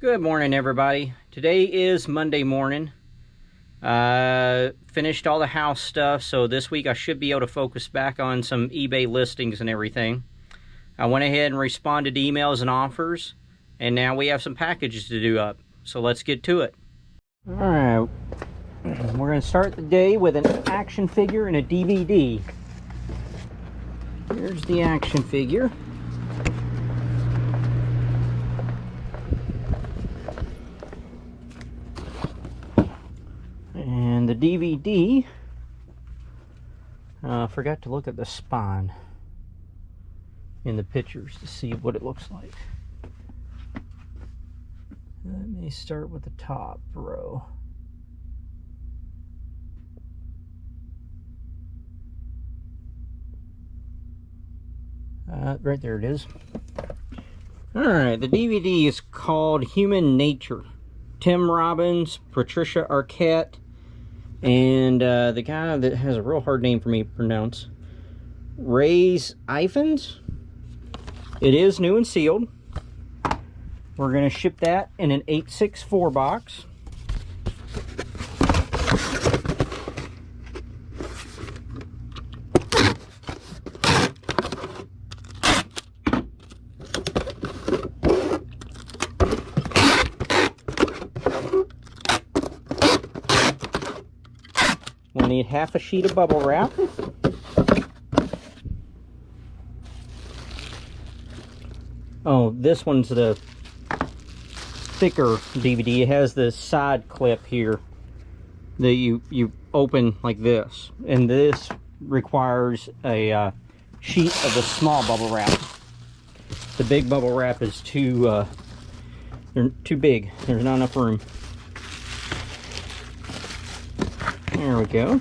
Good morning, everybody. Today is Monday morning. Finished all the house stuff, so this week I should be able to focus back on some eBay listings and everything. I went ahead and responded to emails and offers, and now we have some packages to do up. So let's get to it. Alright, we're going to start the day with an action figure and a DVD. Here's the action figure. And the DVD, forgot to look at the spine in the pictures to see what it looks like. Let me start with the top row. Right there it is. Alright, the DVD is called Human Nature. Tim Robbins, Patricia Arquette, and the guy that has a real hard name for me to pronounce, Ray's Ifans. It is new and sealed. We're going to ship that in an 864 box. We'll need half a sheet of bubble wrap. Oh, this one's the thicker DVD. It has the side clip here that you open like this. And this requires a sheet of the small bubble wrap. The big bubble wrap is too big. There's not enough room. There we go.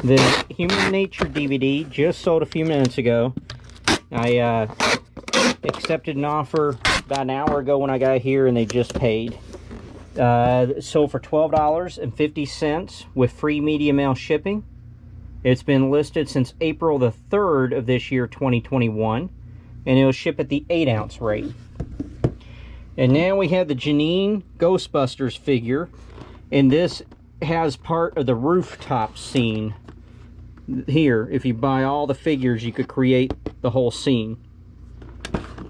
The Human Nature DVD just sold a few minutes ago. I accepted an offer about an hour ago when I got here and they just paid. Sold for $12.50 with free media mail shipping. It's been listed since April the 3rd of this year, 2021, and it'll ship at the 8-ounce rate. And now we have the Janine Ghostbusters figure, and this has part of the rooftop scene. Here, if you buy all the figures, you could create the whole scene.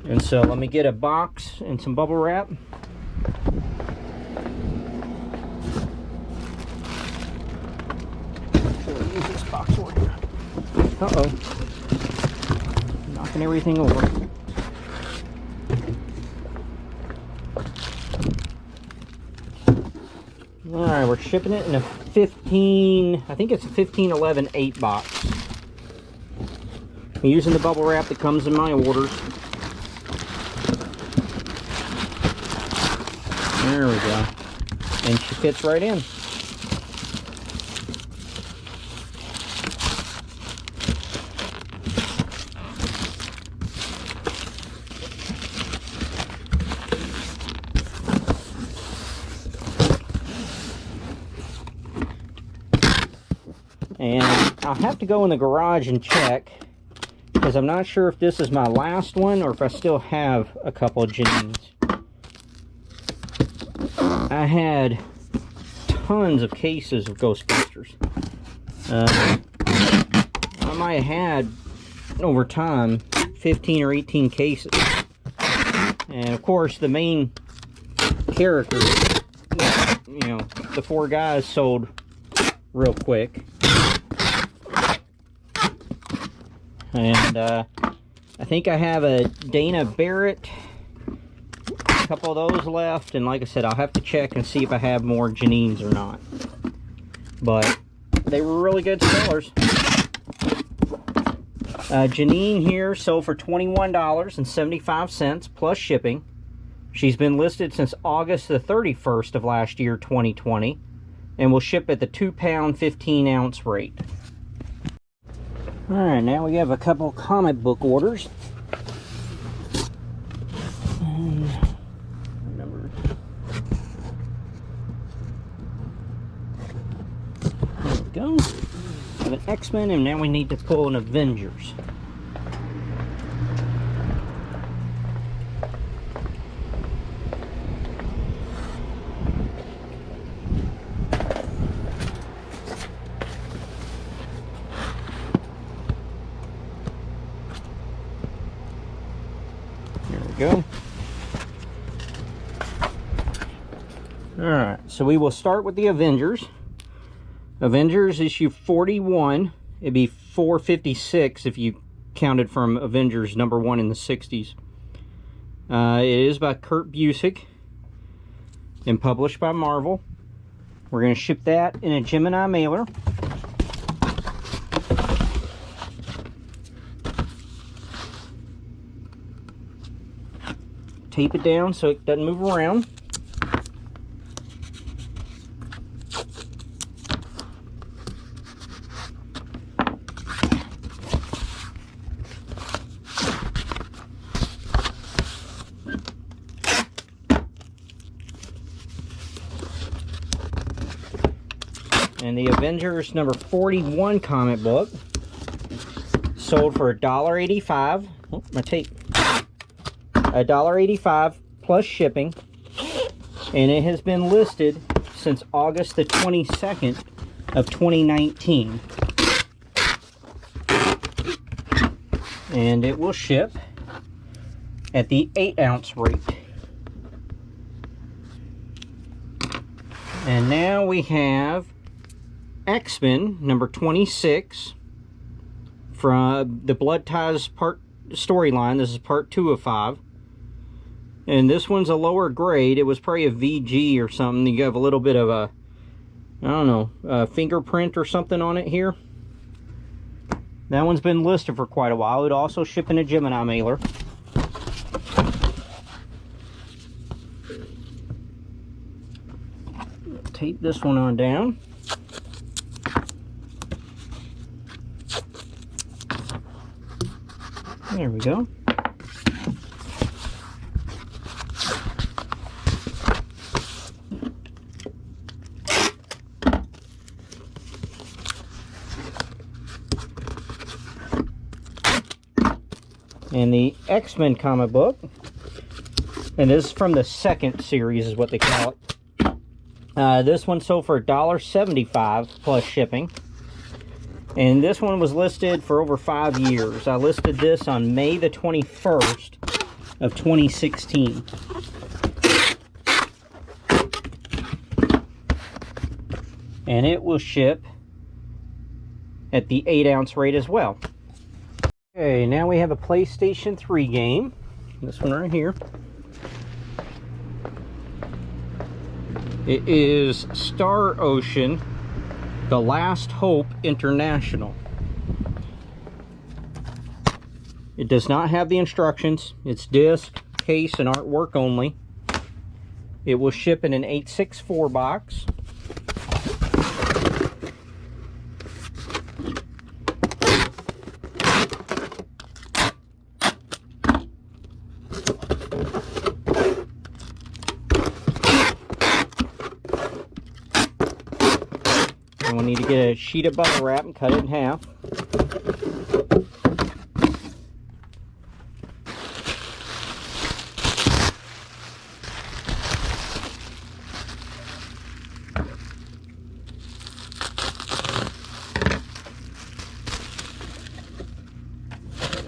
And so let me get a box and some bubble wrap. Uh-oh. Knocking everything over. Alright, we're shipping it in a 15, I think it's a 1511 8 box. I'm using the bubble wrap that comes in my orders. There we go. And she fits right in. And I'll have to go in the garage and check, because I'm not sure if this is my last one or if I still have a couple of Janines. I had tons of cases of Ghostbusters. I might have had, over time, 15 or 18 cases. And of course, the main characters, you know, the 4 guys sold real quick. And I think I have a Dana Barrett, a couple of those left, and like I said, I'll have to check and see if I have more Janines or not. But they were really good sellers. Janine here sold for $21.75 plus shipping. She's been listed since August the 31st of last year, 2020, and will ship at the 2-pound 15-ounce rate. Alright, now we have a couple comic book orders. And number. There we go. of an X-Men, and now we need to pull an Avengers. There we go. Alright, so we will start with the Avengers. Avengers issue 41. It'd be 456 if you counted from Avengers #1 in the 60s. It is by Kurt Busiek and published by Marvel. We're going to ship that in a Gemini mailer. Tape it down so it doesn't move around. And the Avengers #41 comic book sold for $1.85. Oh, my tape. $1.85 plus shipping, and it has been listed since August the 22nd of 2019. And it will ship at the 8-ounce rate. And now we have X-Men #26 from the Blood Ties part storyline. This is part 2 of 5. And this one's a lower grade. It was probably a VG or something. You have a little bit of a, I don't know, a fingerprint or something on it here. That one's been listed for quite a while. It would also ship in a Gemini mailer. Tape this one on down. There we go. And the X-Men comic book, and this is from the second series is what they call it. This one sold for $1.75 plus shipping. And this one was listed for over 5 years. I listed this on May the 21st of 2016. And it will ship at the 8-ounce rate as well. Okay, now we have a PlayStation 3 game. This one right here. It is Star Ocean: The Last Hope International. It does not have the instructions. It's disc, case, and artwork only. It will ship in an 864 box. And we'll need to get a sheet of bubble wrap and cut it in half.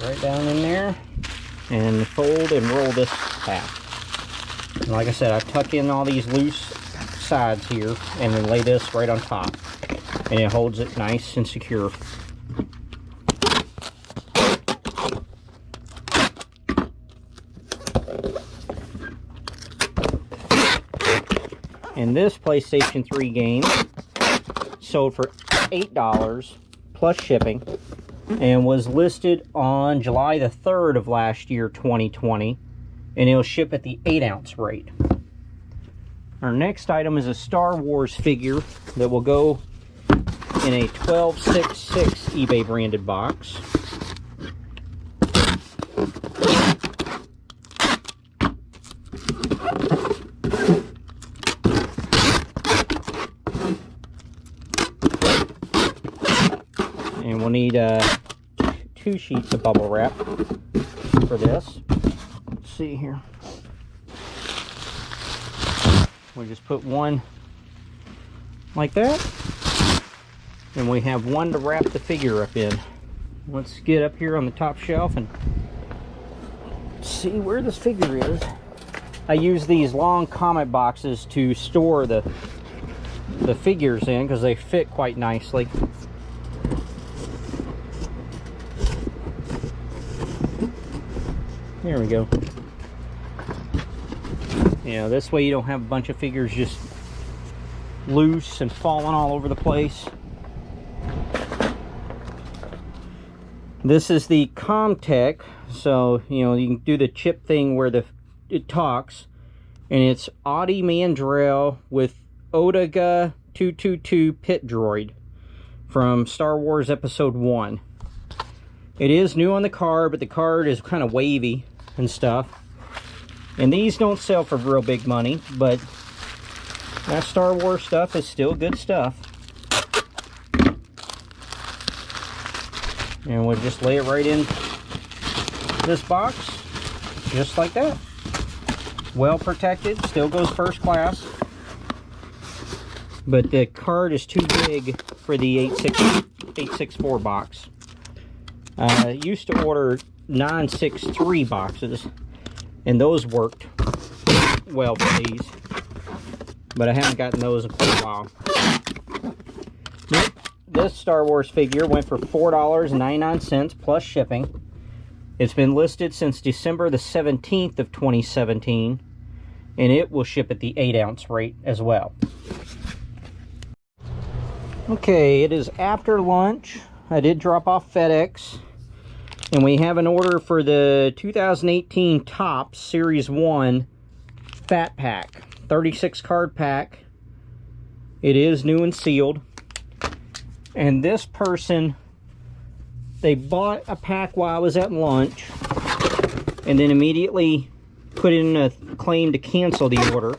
Right down in there and fold and roll this half. And like I said, I tuck in all these loose sides here and then lay this right on top, and it holds it nice and secure. And this PlayStation 3 game sold for $8 plus shipping and was listed on July the 3rd of last year, 2020, and it'll ship at the 8-ounce rate. Our next item is a Star Wars figure that will go in a 1266 eBay branded box. And we'll need 2 sheets of bubble wrap for this. Let's see here. We'll just put one like that. And we have one to wrap the figure up in. Let's get up here on the top shelf and see where this figure is. I use these long comic boxes to store the figures in because they fit quite nicely. There we go. Yeah, this way you don't have a bunch of figures just loose and falling all over the place. This is the Comtech, so you know you can do the chip thing where it talks, and it's Audi Mandrel with Odaga 222 Pit Droid from Star Wars Episode 1. It is new on the card, but the card is kind of wavy and stuff. And these don't sell for real big money, but that Star Wars stuff is still good stuff. And we'll just lay it right in this box, just like that. Well protected, still goes first class. But the card is too big for the 864 box. I used to order 963 boxes, and those worked well for these. But I haven't gotten those in quite a while. This Star Wars figure went for $4.99 plus shipping. It's been listed since December the 17th of 2017, and it will ship at the 8-ounce rate as well. Okay, it is after lunch. I did drop off FedEx, and we have an order for the 2018 Topps Series 1 Fat Pack, 36 card pack. It is new and sealed. And this person, they bought a pack while I was at lunch, and then immediately put in a claim to cancel the order.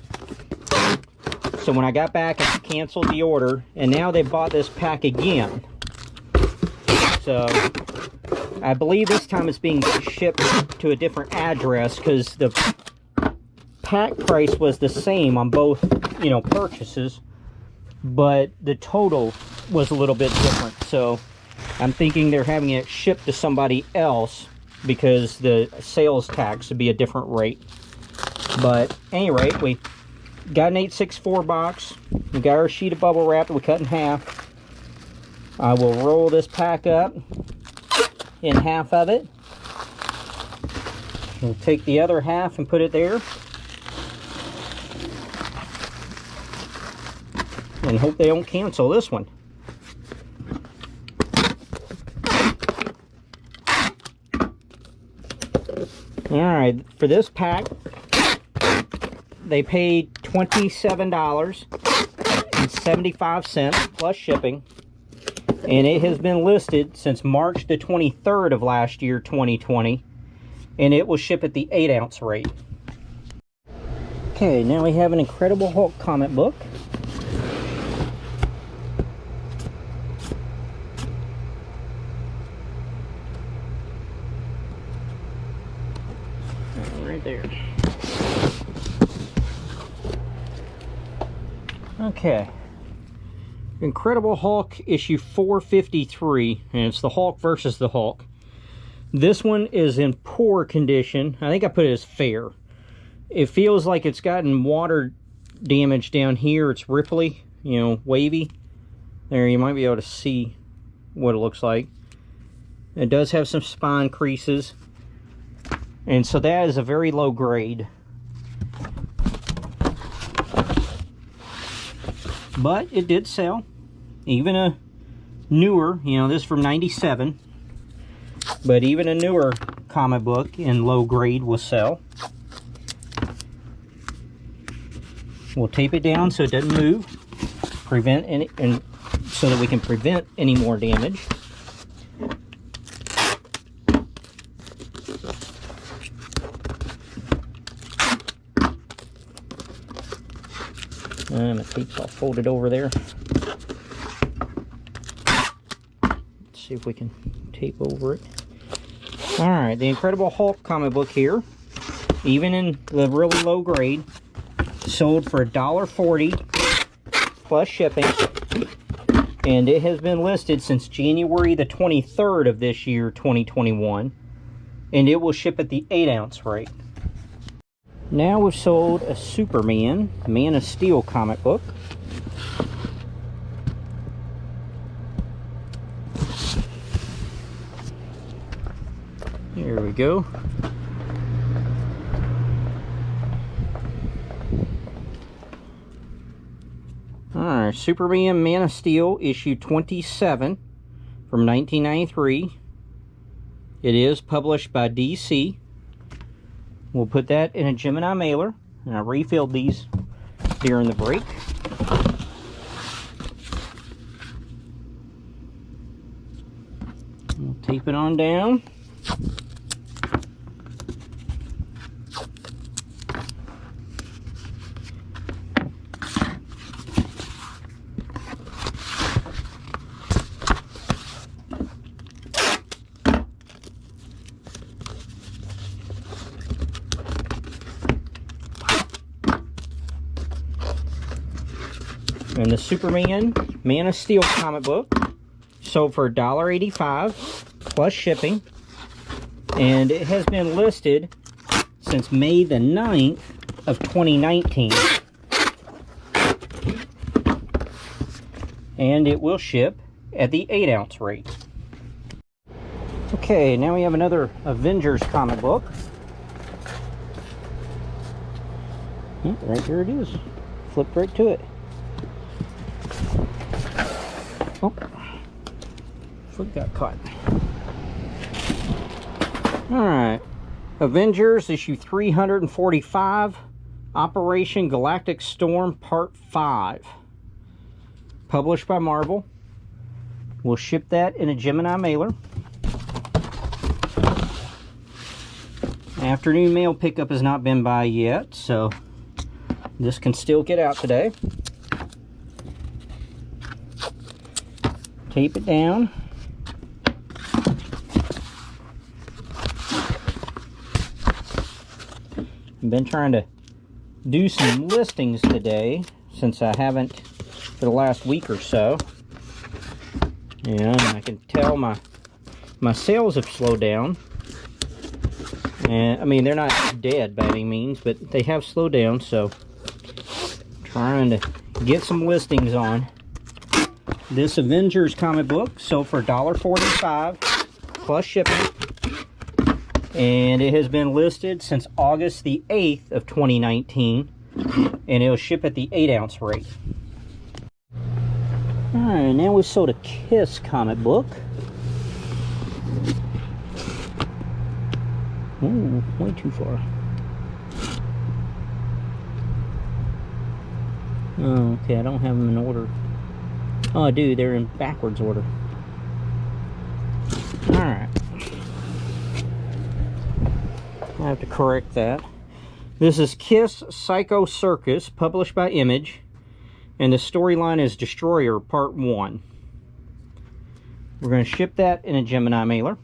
So when I got back, I canceled the order, and now they bought this pack again. So I believe this time it's being shipped to a different address because the pack price was the same on both, you know, purchases, but the total was a little bit different. So I'm thinking they're having it shipped to somebody else because the sales tax would be a different rate. But at any rate, we got an 864 box. We got our sheet of bubble wrap that we cut in half. I will roll this pack up in half of it. We'll take the other half and put it there. And hope they don't cancel this one. Alright, for this pack, they paid $27.75 plus shipping. And it has been listed since March the 23rd of last year, 2020. And it will ship at the 8-ounce rate. Okay, now we have an Incredible Hulk comic book. Right there. Okay. Incredible Hulk issue 453, and it's the Hulk versus the Hulk. This one is in poor condition. I think I put it as fair. It feels like it's gotten water damage down here. It's ripply, you know, wavy. There, you might be able to see what it looks like. It does have some spine creases. And so that is a very low grade. But it did sell. Even a newer, you know, this is from 97. But even a newer comic book in low grade will sell. We'll tape it down so it doesn't move. Prevent any, and so that we can prevent any more damage. My tape's all folded over there. Let's see if we can tape over it. All right, the Incredible Hulk comic book here, even in the really low grade, sold for $1.40 plus shipping, and it has been listed since January the 23rd of this year, 2021, and it will ship at the 8-ounce rate. Now we've sold a Superman, Man of Steel comic book. Here we go. Alright, Superman Man of Steel, issue 27 from 1993. It is published by DC. We'll put that in a Gemini mailer, and I refilled these during the break. We'll tape it on down. And the Superman Man of Steel comic book sold for $1.85 plus shipping, and it has been listed since May the 9th of 2019, and it will ship at the 8-ounce rate. Okay, now we have another Avengers comic book. Right here it is. Flipped right to it. Oh, foot got caught. Alright, Avengers issue 345, Operation Galactic Storm Part 5. Published by Marvel. We'll ship that in a Gemini mailer. Afternoon mail pickup has not been by yet, so this can still get out today. Tape it down. I've been trying to do some listings today since I haven't for the last week or so. And I can tell my sales have slowed down. And I mean, they're not dead by any means, but they have slowed down, so trying to get some listings on. This Avengers comic book sold for $1.45 plus shipping, and it has been listed since August the 8th of 2019, and it'll ship at the 8-ounce rate. Alright, now we sold a Kiss comic book. Ooh, way too far. Oh, okay, I don't have them in order. Oh, I do. They're in backwards order. Alright. I have to correct that. This is Kiss Psycho Circus, published by Image. And the storyline is Destroyer Part 1. We're going to ship that in a Gemini mailer.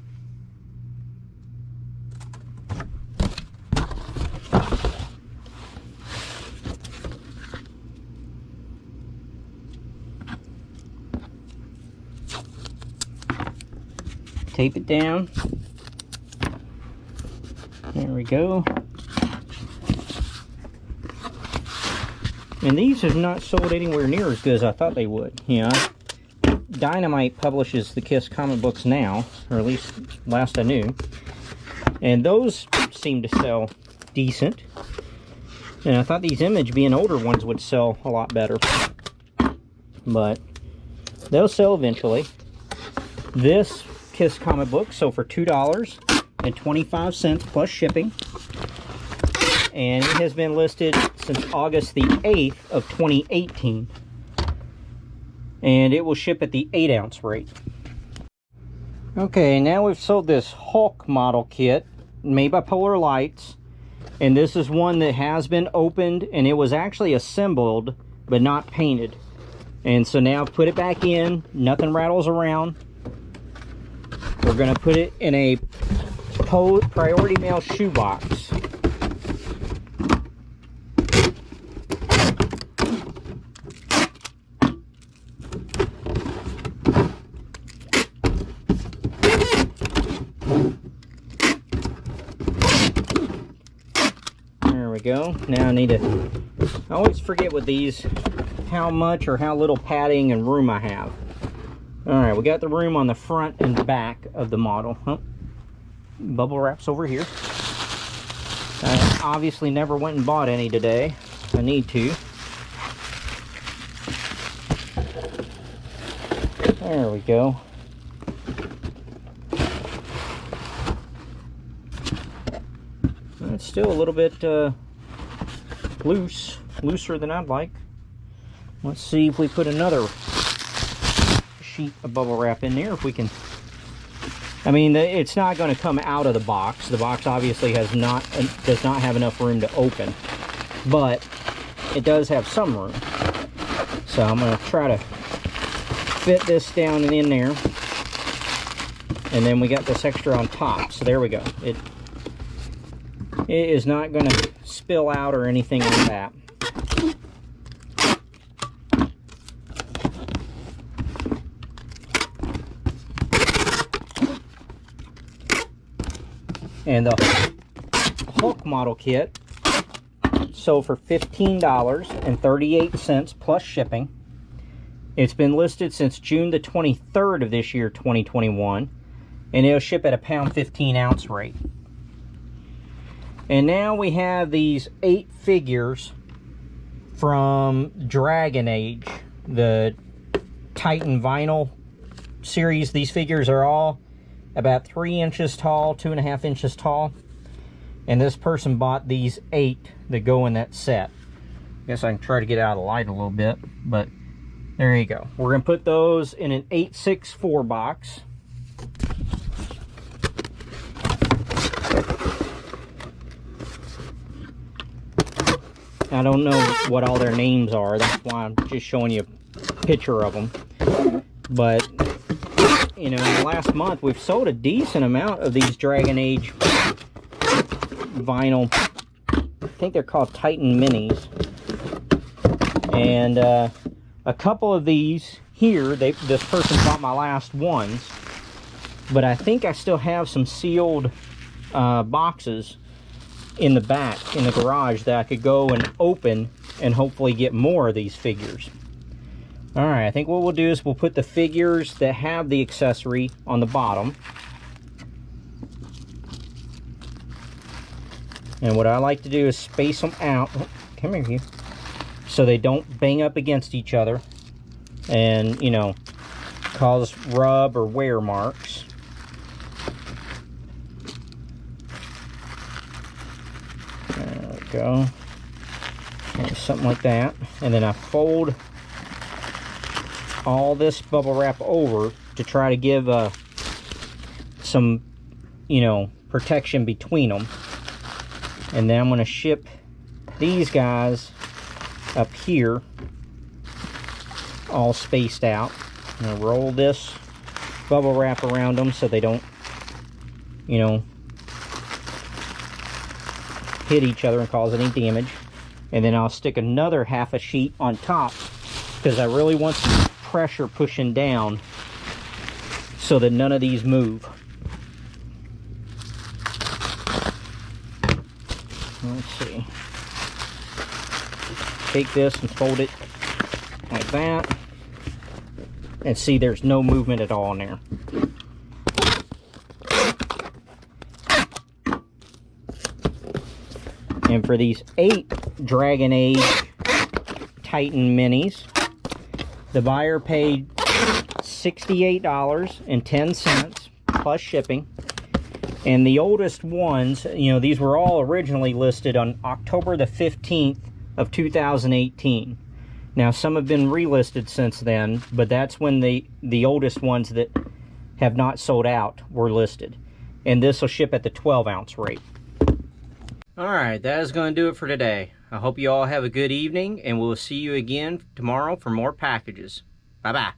Tape it down. There we go. And these have not sold anywhere near as good as I thought they would. You know, Dynamite publishes the Kiss comic books now, or at least last I knew. And those seem to sell decent. And I thought these Image, being older ones, would sell a lot better. But they'll sell eventually. This Kiss comic book sold for $2.25 plus shipping, and it has been listed since August the 8th of 2018, and it will ship at the 8-ounce rate. Okay, now we've sold this Hulk model kit made by Polar Lights, and this is one that has been opened, and it was actually assembled but not painted. And so now I've put it back in, nothing rattles around. We're going to put it in a priority mail shoebox. There we go. Now I always forget with these how much or how little padding and room I have. Alright, we got the room on the front and back of the model. Oh, bubble wrap's over here. I obviously never went and bought any today. I need to. There we go. It's still a little bit looser than I'd like. Let's see if we put another sheet of bubble wrap in there, if we can. I mean, it's not going to come out of the box. The box obviously does not have enough room to open, but it does have some room. So I'm going to try to fit this down and in there, and then we got this extra on top. So there we go. It is not going to spill out or anything like that. And the Hulk model kit sold for $15.38 plus shipping. It's been listed since June the 23rd of this year, 2021, and it'll ship at a £1.15 ounce rate. And now we have these 8 figures from Dragon Age, the Titan vinyl series. These figures are all about 3 inches tall, 2.5 inches tall. And this person bought these 8 that go in that set. I guess I can try to get out of the light a little bit, but there you go. We're going to put those in an 864 box. I don't know what all their names are. That's why I'm just showing you a picture of them. But you know, in the last month, we've sold a decent amount of these Dragon Age vinyl. I think they're called Titan Minis. And a couple of these here, this person bought my last ones. But I think I still have some sealed boxes in the back, in the garage, that I could go and open and hopefully get more of these figures. Alright, I think what we'll do is we'll put the figures that have the accessory on the bottom. And what I like to do is space them out. Oh, come here, you. So they don't bang up against each other and, you know, cause rub or wear marks. There we go. Something like that. And then I fold all this bubble wrap over to try to give some, you know, protection between them. And then I'm going to ship these guys up here all spaced out. I'm going to roll this bubble wrap around them so they don't, you know, hit each other and cause any damage. And then I'll stick another half a sheet on top because I really want some pressure pushing down so that none of these move. Let's see. Take this and fold it like that. And see, there's no movement at all in there. And for these 8 Dragon Age Titan Minis, the buyer paid $68.10 plus shipping. And the oldest ones, you know, these were all originally listed on October the 15th of 2018. Now, some have been relisted since then, but that's when the oldest ones that have not sold out were listed. And this will ship at the 12-ounce rate. Alright, that is going to do it for today. I hope you all have a good evening, and we'll see you again tomorrow for more packages. Bye-bye.